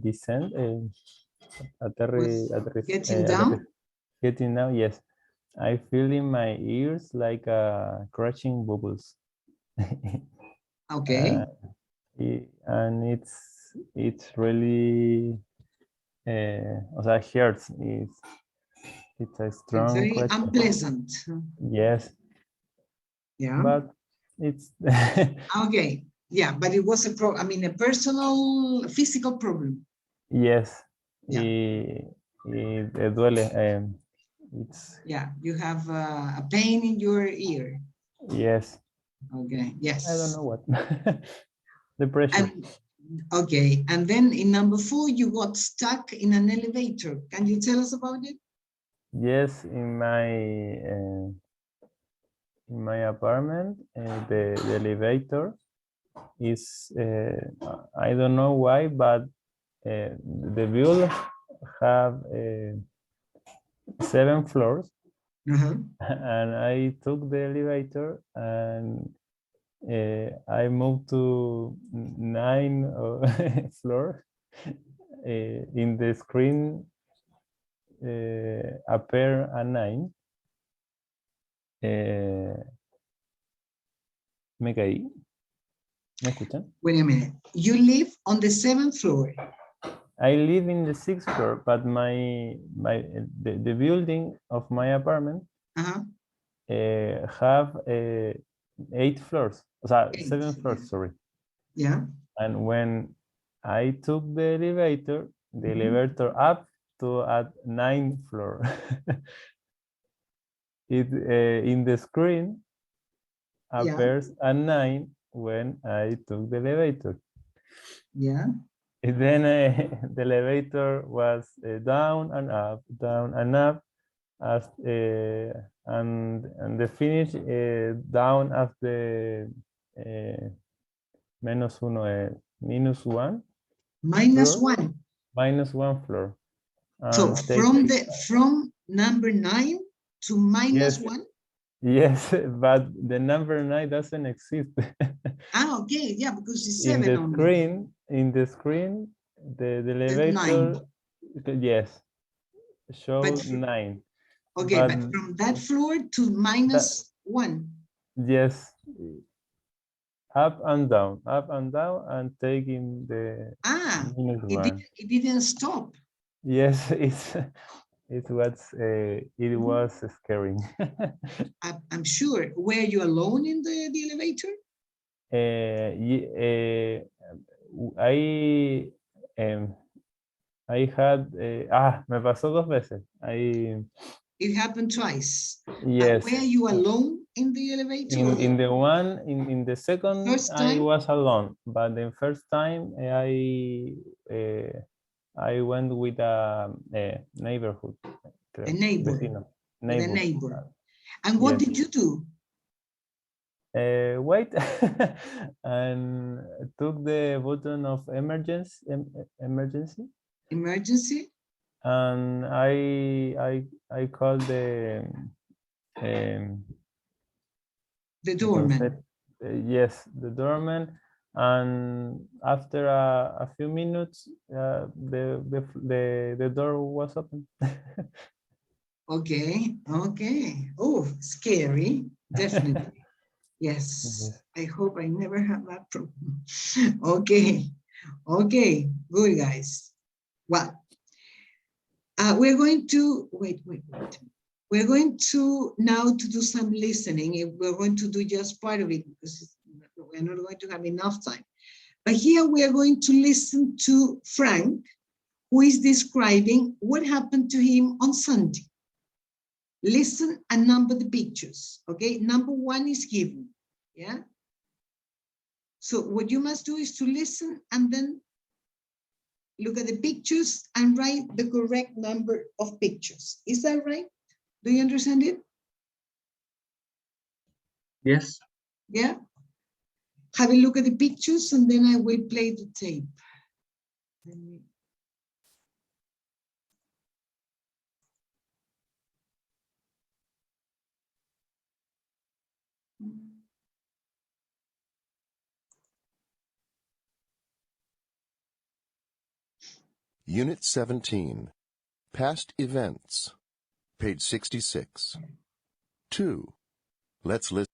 Speaker 3: descend,
Speaker 1: Getting down?
Speaker 3: getting down. Yes, I feel in my ears like crashing bubbles.
Speaker 1: Okay.
Speaker 3: And it's really o sea, hurts. It's a strong
Speaker 1: Very
Speaker 3: question.
Speaker 1: unpleasant.
Speaker 3: Yes,
Speaker 1: Yeah.
Speaker 3: but it's
Speaker 1: Okay. Yeah, but it was a personal, physical problem.
Speaker 3: yes.
Speaker 1: Yeah.
Speaker 3: It duele. It's
Speaker 1: Yeah, you have a pain in your ear.
Speaker 3: yes.
Speaker 1: Okay. Yes.
Speaker 3: I don't know what. The pressure.
Speaker 1: And okay, and then in number 4, you got stuck in an elevator. Can you tell us about it?
Speaker 3: Yes, in my apartment, the elevator is I don't know why, but the building have 7 floors, and I took the elevator and I moved to 9 floor. In the screen appear a 9. Me caí. ¿Me escuchan?
Speaker 1: Wait a minute. You live on the 7th floor.
Speaker 3: I live in the 6th floor, but the building of my apartment have 8 floors. O sea, 7 floors, sorry.
Speaker 1: Yeah.
Speaker 3: And when I took the elevator up to at 9th floor. It in the screen appears a 9 when I took the elevator.
Speaker 1: Yeah.
Speaker 3: And then the elevator was down and up, as and the finish down at the -1, -1.
Speaker 1: -1.
Speaker 3: -1 floor.
Speaker 1: So from number 9 to -1.
Speaker 3: Yes, but the number 9 doesn't exist.
Speaker 1: Okay, yeah, because it's 7
Speaker 3: in the screen, the elevator, yes, shows 9.
Speaker 1: Okay, but from that floor to -1.
Speaker 3: Yes, up and down, and taking the -1.
Speaker 1: It didn't stop.
Speaker 3: Yes, it was scary.
Speaker 1: I'm sure. Were you alone in the elevator?
Speaker 3: I had me pasó 2 veces.
Speaker 1: It happened twice.
Speaker 3: Yes.
Speaker 1: Were you alone in the elevator?
Speaker 3: In the one, in the second,
Speaker 1: First
Speaker 3: I
Speaker 1: time?
Speaker 3: was alone, but the first time I went with a neighborhood.
Speaker 1: A neighbor.
Speaker 3: Vecino.
Speaker 1: With a neighbor. And what
Speaker 3: yes.
Speaker 1: did you do?
Speaker 3: Wait, and took the button of emergency, and I called um,
Speaker 1: the doorman.
Speaker 3: yes, the doorman, and after a few minutes, the door was open.
Speaker 1: Okay, okay. Oh, scary, definitely. Yes, I hope I never have that problem. Okay, okay, good guys. Well, we're going to, wait. We're going to now to do some listening. We're going to do just part of it because we're not going to have enough time. But here we are going to listen to Frank, who is describing what happened to him on Sunday. Listen and number the pictures, okay? Number 1 is given, yeah? So what you must do is to listen and then look at the pictures and write the correct number of pictures. Is that right? Do you understand it?
Speaker 2: Yes.
Speaker 1: Yeah? Have a look at the pictures and then I will play the tape.
Speaker 6: Unit 17, Past Events, page 66. 2. Let's listen.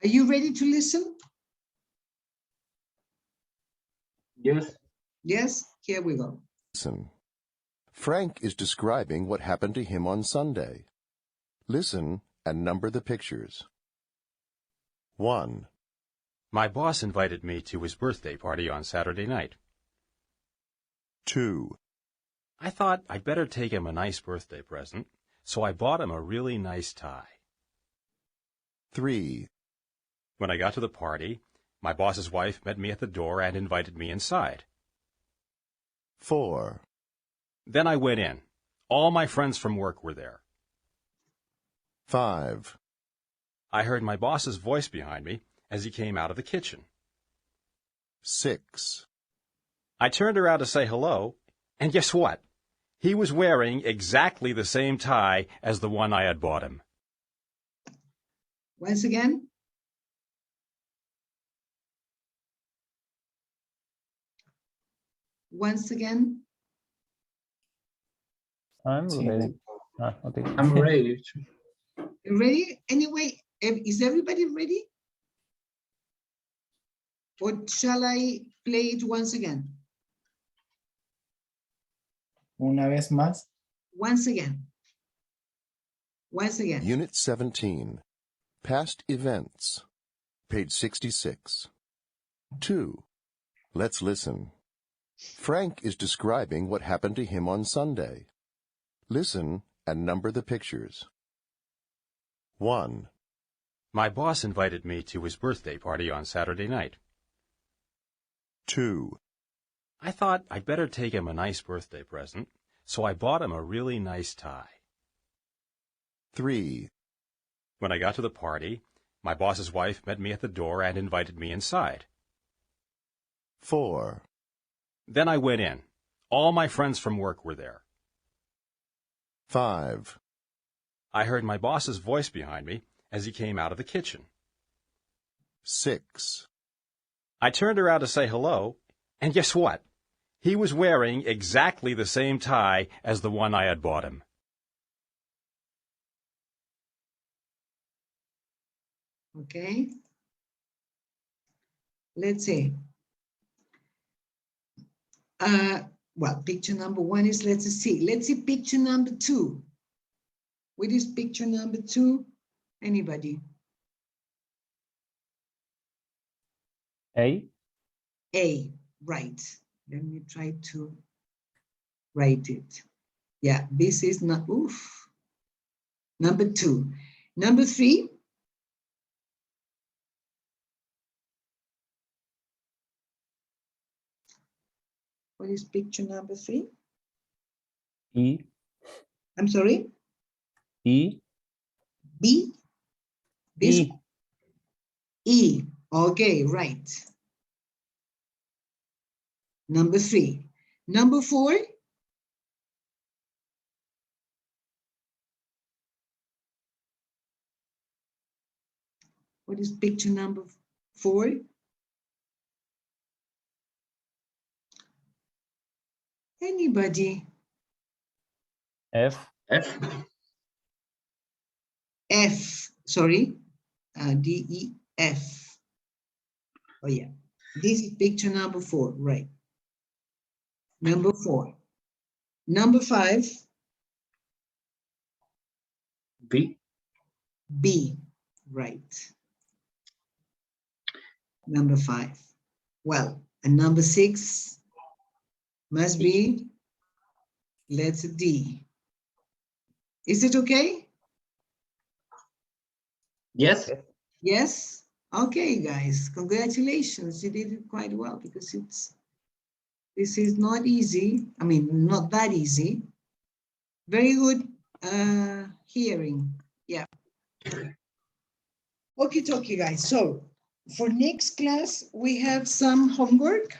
Speaker 1: Are you ready to listen?
Speaker 2: Yes.
Speaker 1: Yes, here we go.
Speaker 6: Frank is describing what happened to him on Sunday. Listen and number the pictures. 1.
Speaker 7: My boss invited me to his birthday party on Saturday night.
Speaker 6: 2.
Speaker 7: I thought I'd better take him a nice birthday present, so I bought him a really nice tie.
Speaker 6: 3.
Speaker 7: When I got to the party, my boss's wife met me at the door and invited me inside.
Speaker 6: 4.
Speaker 7: Then I went in. All my friends from work were there.
Speaker 6: 5.
Speaker 7: I heard my boss's voice behind me as he came out of the kitchen.
Speaker 6: 6.
Speaker 7: I turned around to say hello, and guess what? He was wearing exactly the same tie as the one I had bought him.
Speaker 1: Once again. Once again.
Speaker 3: I'm ready. Okay.
Speaker 2: I'm ready.
Speaker 1: You ready? Anyway, is everybody ready? Or shall I play it once again?
Speaker 4: Una vez más.
Speaker 1: Once again. Once again.
Speaker 6: Unit 17, Past Events, page 66. 2. Let's listen. Frank is describing what happened to him on Sunday. Listen and number the pictures. 1.
Speaker 7: My boss invited me to his birthday party on Saturday night.
Speaker 6: 2.
Speaker 7: I thought I'd better take him a nice birthday present, so I bought him a really nice tie.
Speaker 6: 3.
Speaker 7: When I got to the party, my boss's wife met me at the door and invited me inside.
Speaker 6: 4.
Speaker 7: Then I went in. All my friends from work were there.
Speaker 6: 5.
Speaker 7: I heard my boss's voice behind me as he came out of the kitchen.
Speaker 6: 6.
Speaker 7: I turned around to say hello, and guess what? He was wearing exactly the same tie as the one I had bought him.
Speaker 1: Okay. Let's see. Well, picture number 1 is, let's see. Let's see picture number 2. What is picture number 2? Anybody?
Speaker 3: A.
Speaker 1: A, right. Let me try to write it. Yeah, this is not, oof. Number 2. Number 3. What is picture number 3?
Speaker 3: E.
Speaker 1: I'm sorry?
Speaker 3: E.
Speaker 1: B? This
Speaker 3: E.
Speaker 1: E. Okay, right. Number 3. Number 4. What is picture number 4? Anybody?
Speaker 3: F.
Speaker 2: F.
Speaker 1: F, sorry, D-E-F. Oh yeah, this is picture number 4, right. Number 4. Number 5.
Speaker 2: B.
Speaker 1: B, right. Number 5. Well, and number 6 must be letter D. Is it okay?
Speaker 2: Yes.
Speaker 1: Yes? Okay, guys, congratulations. You did it quite well because this is not easy. I mean, not that easy. Very good hearing. Yeah. Okay, guys. So for next class, we have some homework.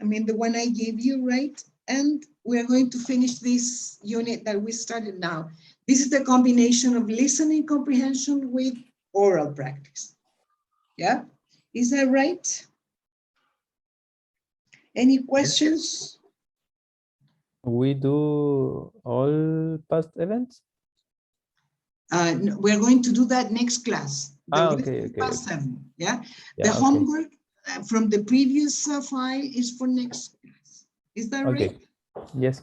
Speaker 1: I mean, the one I gave you, right? And we're going to finish this unit that we started now. This is the combination of listening comprehension with oral practice. Yeah, is that right? Any questions?
Speaker 3: We do all past events?
Speaker 1: No, we're going to do that next class. The rest
Speaker 3: Okay,
Speaker 1: is
Speaker 3: okay.
Speaker 1: past 7, yeah?
Speaker 3: Yeah,
Speaker 1: The
Speaker 3: okay.
Speaker 1: homework from the previous file is for next class. Is that
Speaker 3: Okay.
Speaker 1: right?
Speaker 3: Yes.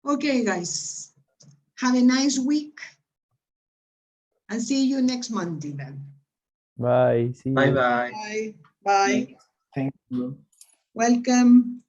Speaker 1: Okay, guys. Have a nice week. And see you next Monday then.
Speaker 3: Bye. See you.
Speaker 2: Bye-bye.
Speaker 1: Bye. Bye.
Speaker 4: Thank
Speaker 1: Welcome.